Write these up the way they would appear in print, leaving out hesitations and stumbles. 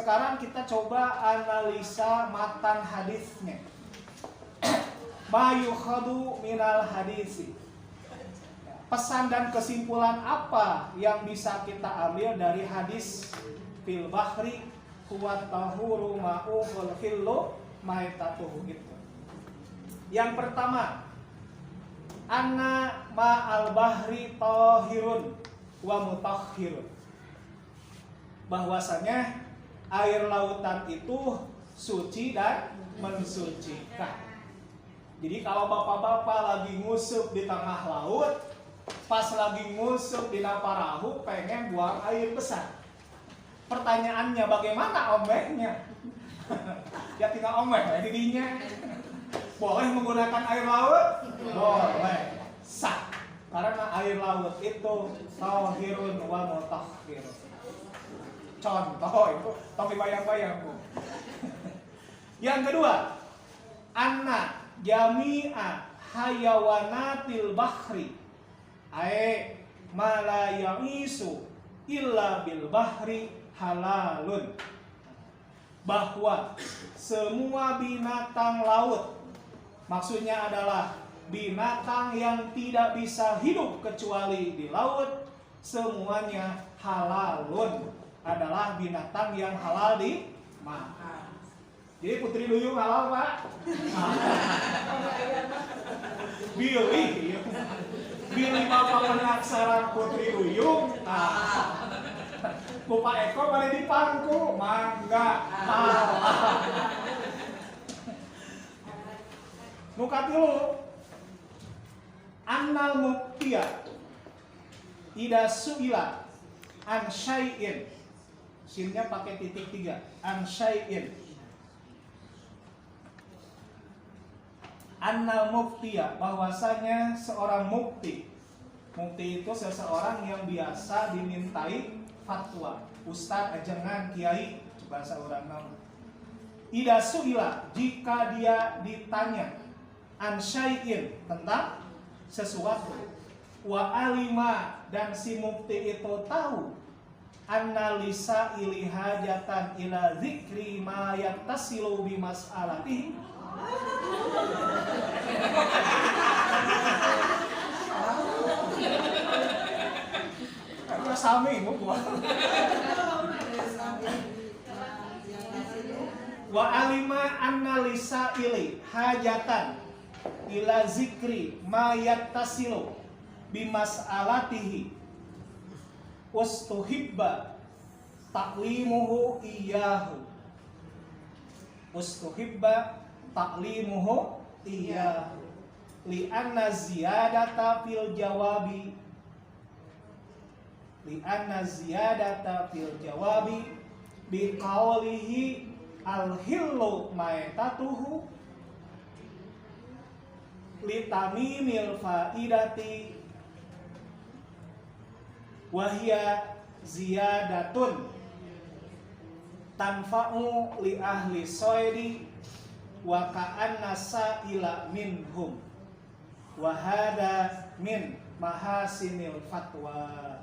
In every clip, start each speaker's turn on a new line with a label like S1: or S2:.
S1: sekarang kita coba analisa matan hadisnya. Ma yukhadu minal hadisi. Pesan dan kesimpulan apa yang bisa kita ambil dari hadis fil bahri huwa tahuru ma'uhul hillu maitatuhu itu. Yang pertama, anna ma'al bahri tahirun wa mutahhirun. Bahwasanya air lautan itu suci dan mensucikan. Jadi kalau bapak-bapak lagi ngusup di tengah laut, pas lagi ngusup di perahu pengen buang air besar. Pertanyaannya bagaimana omehnya? Ya tinggal omeh jadinya. Boleh menggunakan air laut? Boleh. Sah. Karena air laut itu tahirun wa mutahhirun. Contoh itu, tapi bayang-bayang Bu. Yang kedua, anna jami'a hayawanatil bahri ae mala ya'isu illa bil bahri halalun. Bahwa semua binatang laut, maksudnya adalah binatang yang tidak bisa hidup kecuali di laut, semuanya halalun, adalah binatang yang halal dimakan. Jadi putri duyung halal Pak? Bilih bapak penaksaran putri duyung. Bapak Eko pada di pangku, mangga halal. Nukat dulu. Annal muktiya ida su'ila an syai'in. Sinnya pakai titik 3. An syai'in. Annal muftiya, bahwasanya seorang mufti. Mufti itu seseorang yang biasa dimintai fatwa. Ustaz, ajengan, kiai, bahasa orang nama. Ida su'ila, jika dia ditanya an syai'in, tentang sesuatu. Wa alima, dan si mufti itu tahu analisa ilihajatan ila zikri ma yattasilu bi mas'alatihi. Sami buat. Wa alima analisa ili hajatan ila zikri ma yattasilu bi mas'alatihi ustuhibba ta'limuhu iyyahu. Ustuhibba ta'limuhu iyyahu li'anna ziyadata fil jawabi biqaulihi al-hillu maitatuhu litamimil faidati wahya ziyadatun tanfa'u li ahli soidi wa ka'anna sa'ila minhum wa hada min mahasinil fatwa.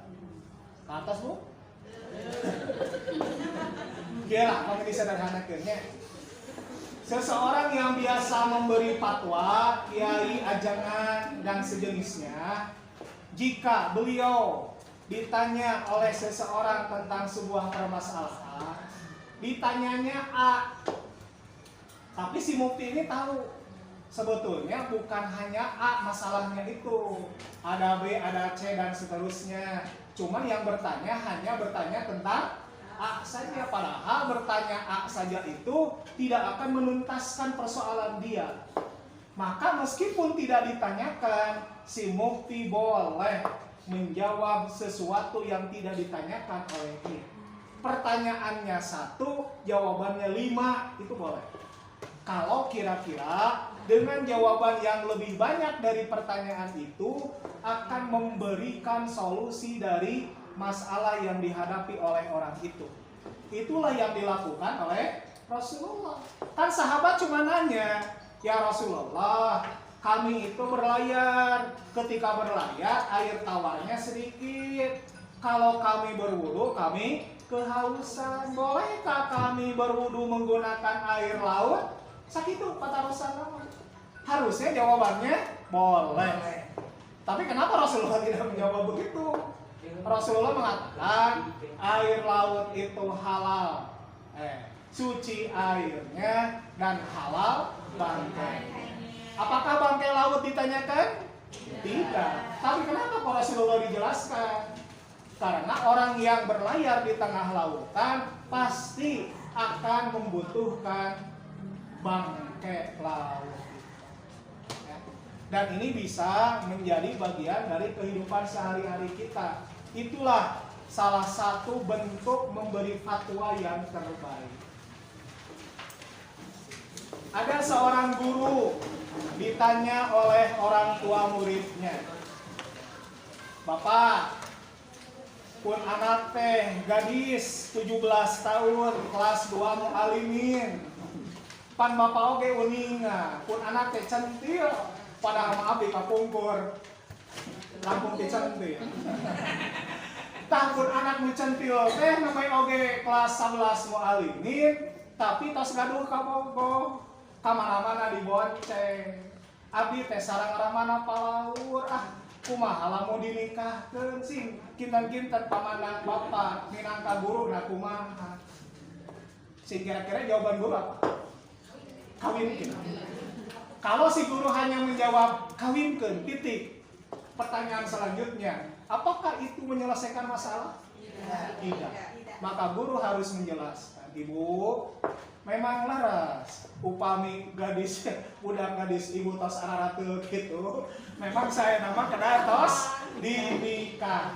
S1: Ke atas Bu? Kira kamu disederhanakannya. Seseorang yang biasa memberi fatwa, kiai, ajangan, dan sejenisnya, jika beliau ditanya oleh seseorang tentang sebuah permasalahan, ditanyanya A, tapi si mufti ini tahu sebetulnya bukan hanya A masalahnya itu, ada B, ada C, dan seterusnya. Cuman yang bertanya hanya bertanya tentang A saja, padahal bertanya A saja itu tidak akan menuntaskan persoalan dia. Maka meskipun tidak ditanyakan, si mufti boleh menjawab sesuatu yang tidak ditanyakan oleh dia. Pertanyaannya 1, jawabannya 5, itu boleh. Kalau kira-kira dengan jawaban yang lebih banyak dari pertanyaan itu akan memberikan solusi dari masalah yang dihadapi oleh orang itu. Itulah yang dilakukan oleh Rasulullah. Kan sahabat cuma nanya, ya Rasulullah, kami itu berlayar. Ketika berlayar, air tawarnya sedikit. Kalau kami berwudu, kami kehausan, bolehkah kami berwudu menggunakan air laut? Sakitu patarosan nama. Harusnya jawabannya boleh. Tapi kenapa Rasulullah tidak menjawab begitu? Rasulullah mengatakan air laut itu halal, suci airnya dan halal bangkai. Apakah bangkai laut ditanyakan? Tidak. Tapi kenapa kok Rasulullah dijelaskan? Karena orang yang berlayar di tengah lautan pasti akan membutuhkan bangkai laut. Dan ini bisa menjadi bagian dari kehidupan sehari-hari kita. Itulah salah satu bentuk memberi fatwa yang terbaik. Ada seorang guru ditanya oleh orang tua muridnya, "Bapak, pun anak teh gadis 17 tahun kelas 2 mualimin. Pan bapak oge uninga, pun anak teh centil, padahal maaf di kapungkur. Lampung teh centil. Takut anak mencentil teh namanya oge kelas 11 mualimin, tapi tos gaduh ka bogoh, ka mana-mana dibonceng. Abdi teh sareng ramana palaur, kumaha lamun dinikahkeun sing kinten-kinten pamanang bapak minangka guru na kumaha. Sing kira-kira jawaban guru apa? Kawinkeun. Kalau si guru hanya menjawab kawinkeun titik, pertanyaan selanjutnya, apakah itu menyelesaikan masalah? Tidak. Maka guru harus menjelaskan, "Ibu, memang laras upami gadis budak gadis ibu tos ararateul gitu, memang saya nama kena tos dinikah.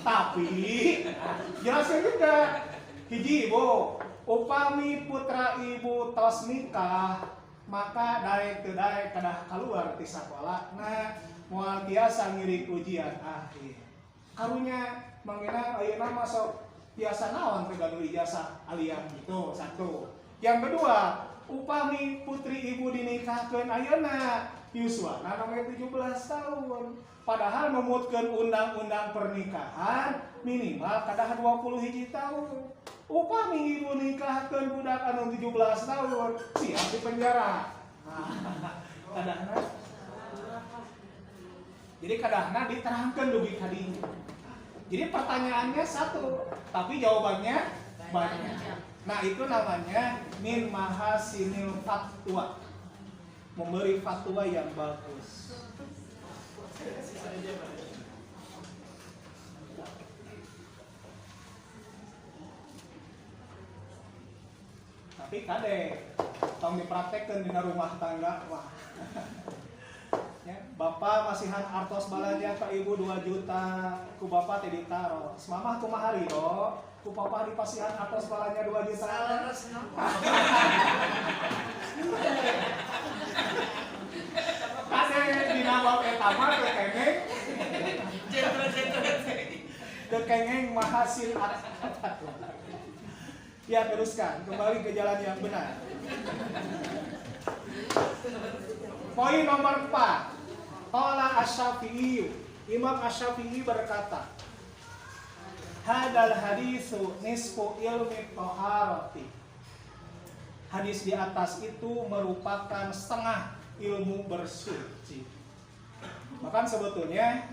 S1: Tapi jelaskan juga, hiji ibu, upami putra ibu tos nikah, maka daek teu daek kadah keluar ti sakolana moal tiasa ngiring ujian akhir. Karunya mengenal ayeuna mah sok biasa naon terganu ijazah aliyah gitu, satu. Yang kedua, upami putri ibu dinikahkeun ayeuna yuswana namanya 17 tahun. Padahal numutkeun undang-undang pernikahan minimal kadah 21 tahun. Upami ibu nikahkeun budak anu 17 tahun, siap di penjara. Kadahna. Jadi kadahna diterangkeun dugi kadinya. Jadi pertanyaannya satu, tapi jawabannya banyak. Nah, itu namanya min mahasinil fatwa. Memberi fatwa yang bagus. Tapi kade, tong dipraktekkeun dina rumah tangga, wah. Ya, bapak masihan artos balanja ke ibu 2 juta, ku bapak teh ditaros. Mamah kumaha ridho, ku papa dipasihan artos balanja 2 juta. Kade dina bab eta mah teu kengeng. Teu kengeng mahasil fatwa. Ya, teruskan kembali ke jalan yang benar. Poin nomor 4. Qala Asy-Syafi'i, Imam Asy-Syafi'i berkata, hadal hadisu nisfu ilmi thaharati. Hadis di atas itu merupakan setengah ilmu bersuci. Bahkan sebetulnya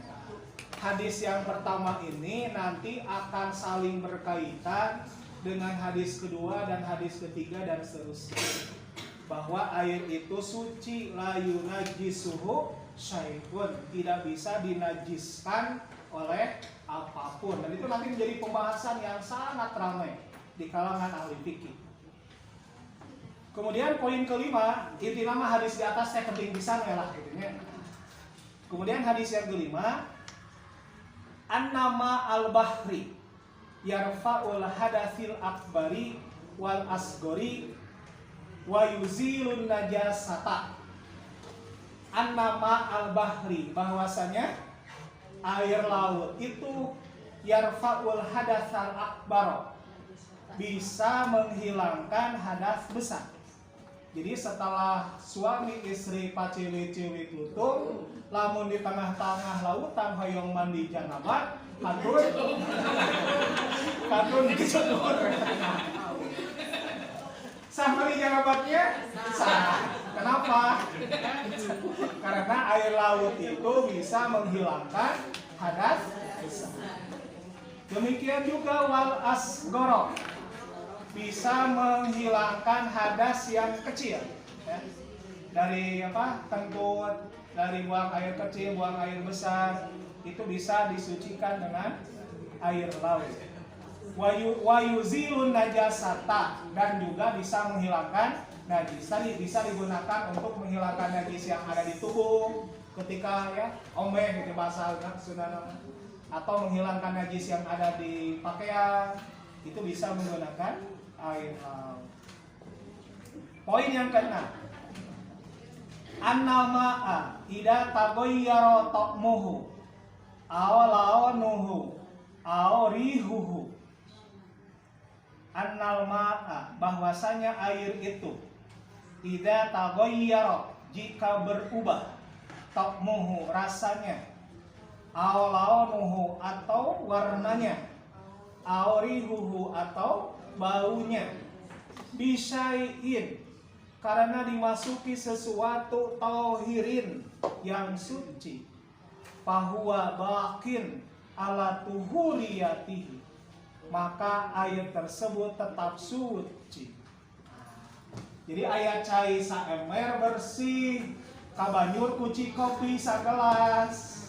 S1: hadis yang pertama ini nanti akan saling berkaitan dengan hadis kedua dan hadis ketiga dan seterusnya. Bahwa air itu suci, la yunajjisuhu syai'un, tidak bisa dinajiskan oleh apapun. Dan itu nanti menjadi pembahasan yang sangat ramai di kalangan ahli fikih. Kemudian poin kelima, inti nama hadis di atas saya penting pisan lah gitu. Kemudian hadis yang kelima, an-nama al-bahri yarfa'ul hadatsil akbari wal asgori wa yuzilun najasata. An-nama al-bahri, bahwasanya air laut itu yarfa'ul hadatsal akbar, bisa menghilangkan hadas besar. Jadi setelah suami istri paciwit-ciwit lutung, lamun di tengah-tengah lautan hoyong mandi janabah, katun kecendur. Sah mandi janabatnya? Sah. Kenapa? Karena air laut itu bisa menghilangkan hadas besar. Demikian juga wal asgoro, bisa menghilangkan hadas yang kecil, ya. Dari kentut, dari buang air kecil, buang air besar, itu bisa disucikan dengan air laut. Wayuzilun najasata, dan juga bisa menghilangkan najis. Tadi bisa digunakan untuk menghilangkan najis yang ada di tubuh ketika omeh gitu bahasa Sunda, atau menghilangkan najis yang ada di pakaian, itu bisa menggunakan air laut. Poin yang keenam, annama'a idza taghayyara ta'muhu aw launuhu aw rihuhu. Annal ma'a, bahwasanya air itu idza taghayyara, jika berubah, ta'muhu, rasanya, aw launuhu, atau warnanya, aw rihuhu, atau baunya, bisyai'in, karena dimasuki sesuatu tauhirin yang suci, fahuwa bakin ala tuhuriyatihi, maka air tersebut tetap suci. Jadi aya cai saemer bersih, kabanyur kuci kopi sagelas,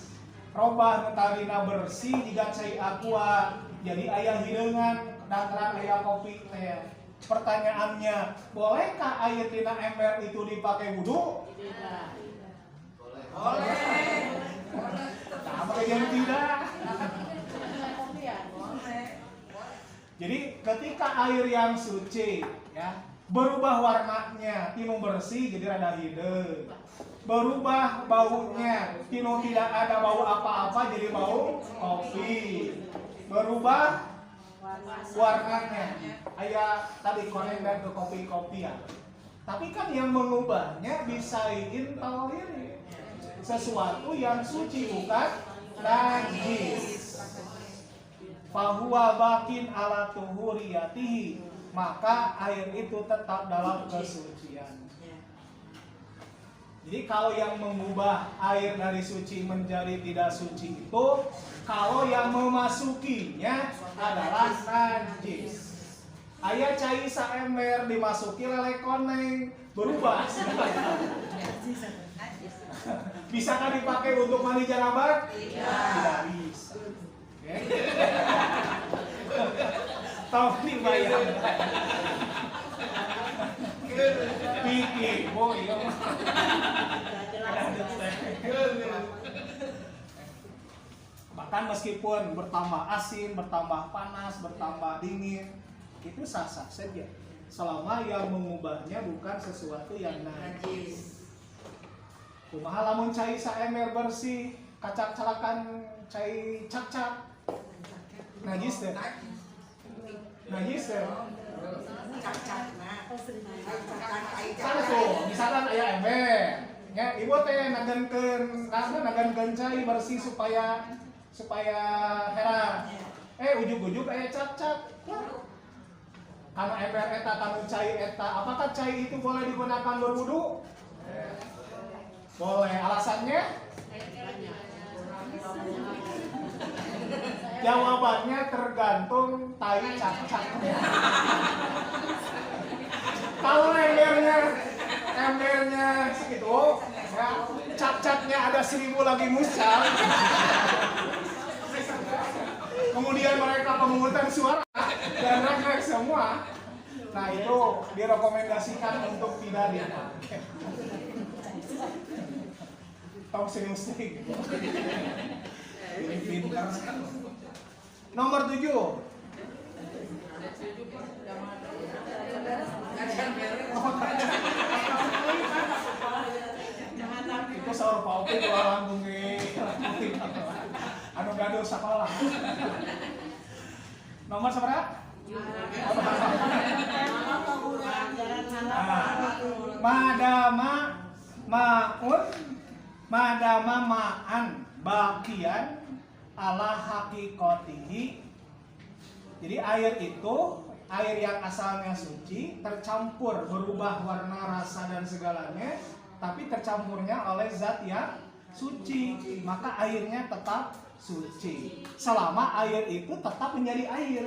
S1: robah netarina bersih jika cai aqua, jadi aya hideungan dangkran aya kopi teh. Pertanyaannya, bolehkah air tina ember itu dipakai wudu? Tidak. Boleh. Kenapa yang tidak? Jadi ketika air yang suci, ya, berubah warnanya, tinu bersih jadi rada hideung. Berubah baunya, tinu tidak ada bau apa-apa jadi bau kopi. Berubah warnanya, aya tadi koneng ke kopi-kopian. Tapi kan yang mengubahnya bisain tauhir, sesuatu yang suci bukan najis. Fahuwa bakin ala tuhuriyatihi, maka air itu tetap dalam kesucian. Jadi kalau yang mengubah air dari suci menjadi tidak suci itu, kalau yang memasukinya adalah najis. Aya cai saember dimasuki lele koneng, berubah. Bisakah dipakai untuk mandi janabah? Tidak bisa. Tahu nih bayang. Pikir, boy. Bahkan meskipun bertambah asin, bertambah panas, bertambah dingin, itu sah-sah saja, selama yang mengubahnya bukan sesuatu yang najis. Kumaha lamun cai saember bersih, kacak-calakan cai cak-cak, najis deh. Najis deh. Cak-cak. Misalkan aya ember, ya ibu teh nagankeun cai bersih supaya heran. Ujug-ujug aya cak-cak. Karena ember eta kanu cai eta, apakah cai itu boleh digunakan berwudu? Boleh. Alasannya? Jawabannya tergantung tai cak-caknya. Kalau embernya segitu, ya, cak-caknya ada 1000 lagi muscal. Kemudian mereka pemungutan suara dan rek semua. Nah itu direkomendasikan untuk tidak dipakai. Tahu serius nih. Pintar. Nomor 7. Itu sahur pauti kalau lambung anu gaduh sekolah. Nomor seberapa? Madama ma'an bakian ala hakikotihi. Jadi air itu, air yang asalnya suci tercampur berubah warna, rasa dan segalanya, tapi tercampurnya oleh zat yang suci, maka airnya tetap suci selama air itu tetap menjadi air.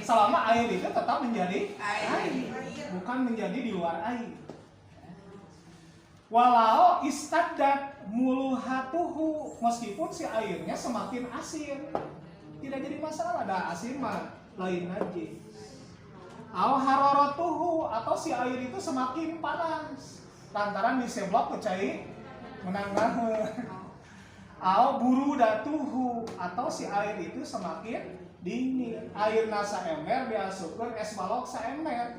S1: Selama air itu tetap menjadi air, bukan menjadi di luar air. Walau istaddat muluhatuhu, meskipun si airnya semakin asin, tidak jadi masalah, ada asin mah lain najis. Au hararatuhu, atau si air itu semakin panas lantaran diseblok ke cai menanggaheun. Au burudatuhu, atau si air itu semakin dingin. Air nasa ember diasupkeun es balok saember.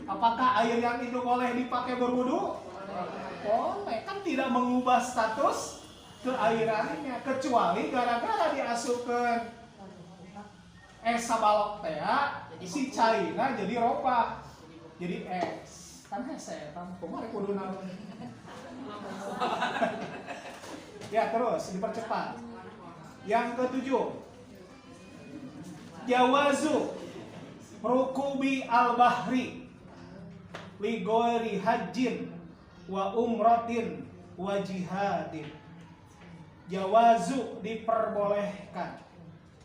S1: Apakah air yang itu boleh dipakai berwudu? Boleh, kan tidak mengubah status keairannya, kecuali gara-gara diasupkeun es sabalok teh si cairna jadi robah, jadi es. Kan hese, kumaha kudu naon. Ya, terus dipercepat. Yang ketujuh, jawazu rukubi al-bahri li ghairi hajjin wa umratin wa jihadin. Jawazu diperbolehkan.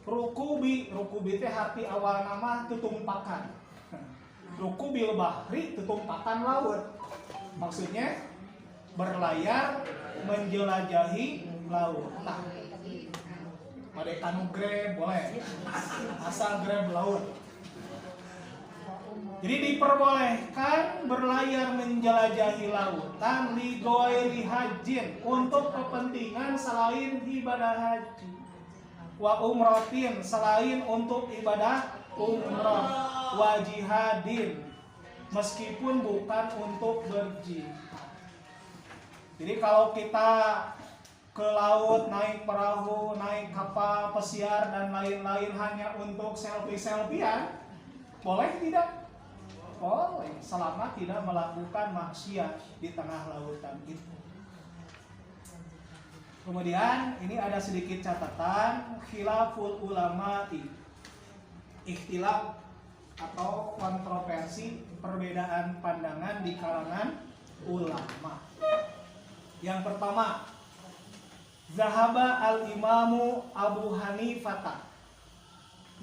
S1: Rukubi teh arti awal nama tutumpakan. Rukubil bahri tutumpakan laut. Maksudnya berlayar menjelajahi laut. Nah, pada kanu grab boleh, asal grab laut. Jadi diperbolehkan berlayar menjelajahi lautan li ghairi hajjin, untuk kepentingan selain ibadah haji, wa umratin, selain untuk ibadah umrah, wa jihadin, meskipun bukan untuk berjihad. Jadi kalau kita ke laut, naik perahu, naik kapal, pesiar dan lain-lain hanya untuk selfie-selfian, boleh tidak? Boleh, selama tidak melakukan maksiat di tengah lautan itu. Kemudian ini ada sedikit catatan, khilaful ulama'i, ikhtilaf atau kontroversi, perbedaan pandangan di kalangan ulama. Yang pertama, zahaba al-imamu Abu Hanifah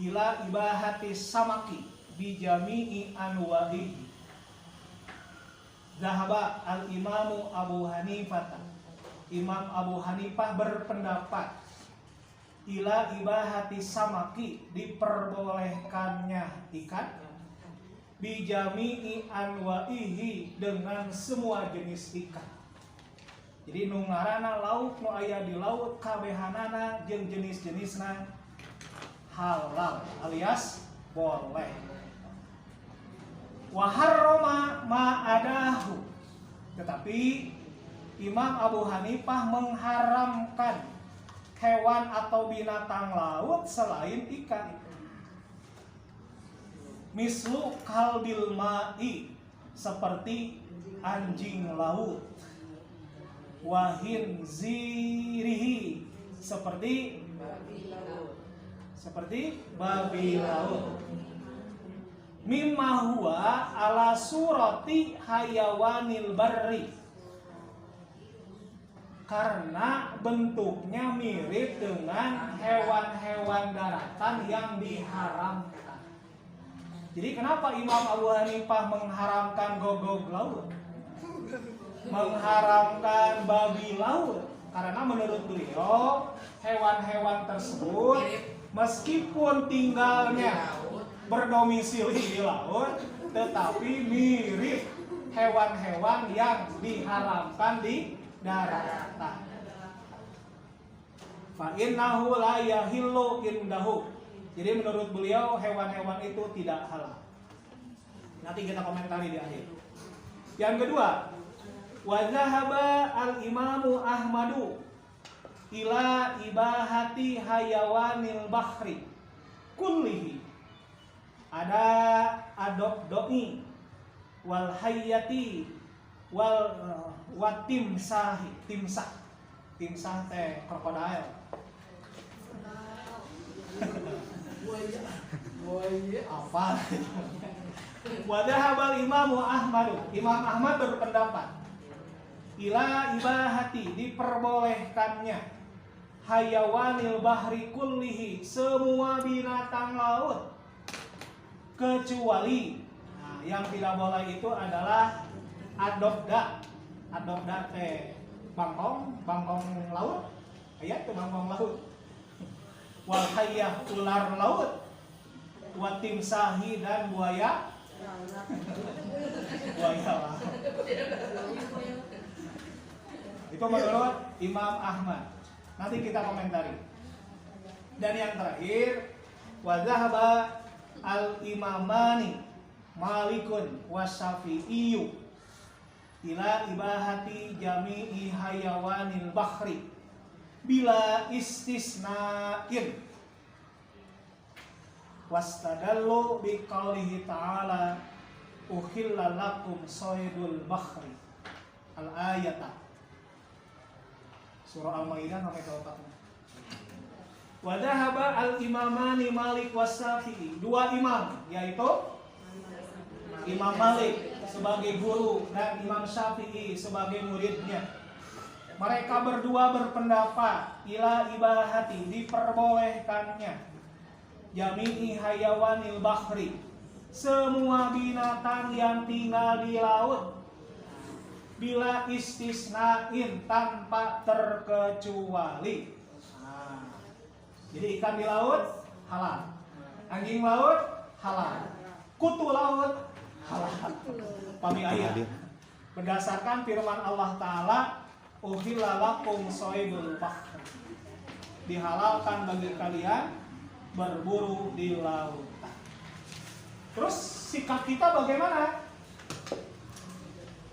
S1: ila ibahati samaki bi jami'i anwa'ihi. Zahaba al-imamu Abu Hanifah, Imam Abu Hanifah berpendapat ila ibahati samaki, diperbolehkannya ikan, bi jami'i anwa'ihi, dengan semua jenis ikan. Jadi nu ngaranna lauk nu aya di laut kabehanana jeung jenis-jenisna halal alias boleh. Wa harrama ma adahu, tetapi Imam Abu Hanifah mengharamkan hewan atau binatang laut selain ikan. Mislu kalbil ma'i, seperti anjing laut. Wahin zirihi, seperti babi laut. Mimma huwa ala surati hayawanil barri, karena bentuknya mirip dengan hewan-hewan daratan yang diharamkan. Jadi kenapa Imam Abu Hanifah mengharamkan gogog laut, mengharamkan babi laut? Karena menurut beliau hewan-hewan tersebut meskipun tinggalnya berdomisili di laut, tetapi mirip hewan-hewan yang diharamkan di daratan. Fa innahu la yahillu indahu. Jadi menurut beliau hewan-hewan itu tidak halal. Nanti kita komentari di akhir. Yang kedua, wa zahaba al-imamu Ahmadu ila ibahati hayawanil bahri kullihi ada adobdoi, wal hayyati, wal watimsah. Timsah teh krokodil. Apa? Wadhahabal Imam Ahmad. Imam Ahmad berpendapat ila ibahati, diperbolehkannya hayawanil bahri kullihi, semua binatang laut kecuali yang tidak boleh itu adalah adobda. Adobda teh bangkong laut. Aya teh bangkong laut. Wal hayyah, ular laut. Watimsahi, dan buaya. Buaya lah. Itu menurut Imam Ahmad. Nanti kita komentari. Dan yang terakhir, wa dhahaba al-imamani Malikun wa Syafi'iyyu ila ibahati jami'i hayawanil bahri bila istisna'in wastadallu biqaulihi ta'ala uhilla lakum saydul bahri al-ayata. Surah Al-Maidah nomor 24. Wa dhahaba al-imamani Malik wa Syafi'i, dua imam yaitu Imam Malik sebagai guru dan Imam Syafi'i sebagai muridnya. Mereka berdua berpendapat ila ibahati, diperbolehkannya jami'i hayawanil bahri, semua binatang yang tinggal di laut, bila istisnain, tanpa terkecuali. Jadi ikan di laut halal, anjing laut halal, kutu laut halal. Pami ayat berdasarkan firman Allah Ta'ala, uhilla lakum saydul bahr, dihalalkan bagi kalian berburu di laut. Terus sikap kita bagaimana?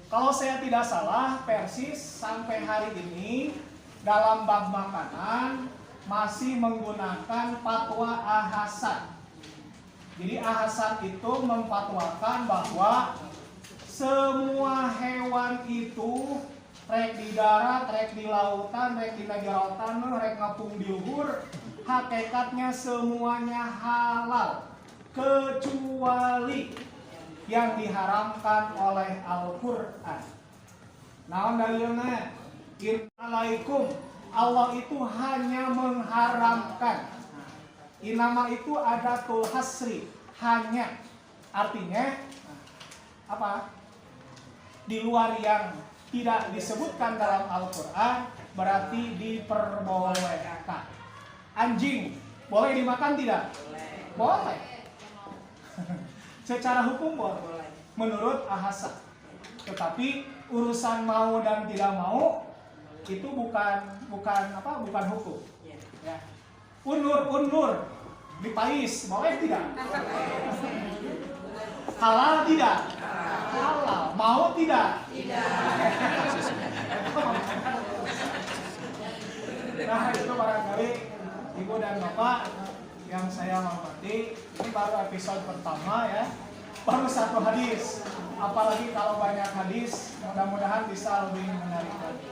S1: Kalau saya tidak salah, Persis sampai hari ini dalam bab makanan masih menggunakan fatwa Ahasan. Jadi Ahasan itu memfatwakan bahwa semua hewan itu rek di darat, rek di lautan, rek di najarautan, rek ngapung di luhur, hakikatnya semuanya halal kecuali yang diharamkan oleh Al-Quran. Naon dalilna? Innalaikum, Allah itu hanya mengharamkan. Inama itu adatul hasri, hanya. Artinya apa? Di luar yang tidak disebutkan dalam Al-Quran berarti diperbolehkan. Anjing boleh dimakan tidak? Boleh. Secara hukum boleh, menurut Ahasan. Tetapi urusan mau dan tidak mau itu bukan hukum. Ya. Undur dipais boleh tidak? Halal tidak? Halal. Mau tidak? Tidak. Nah, itu barangkali Ibu dan Bapak yang saya hormati, ini baru episode pertama ya, baru satu hadis, apalagi kalau banyak hadis, mudah-mudahan bisa lebih menarik lagi.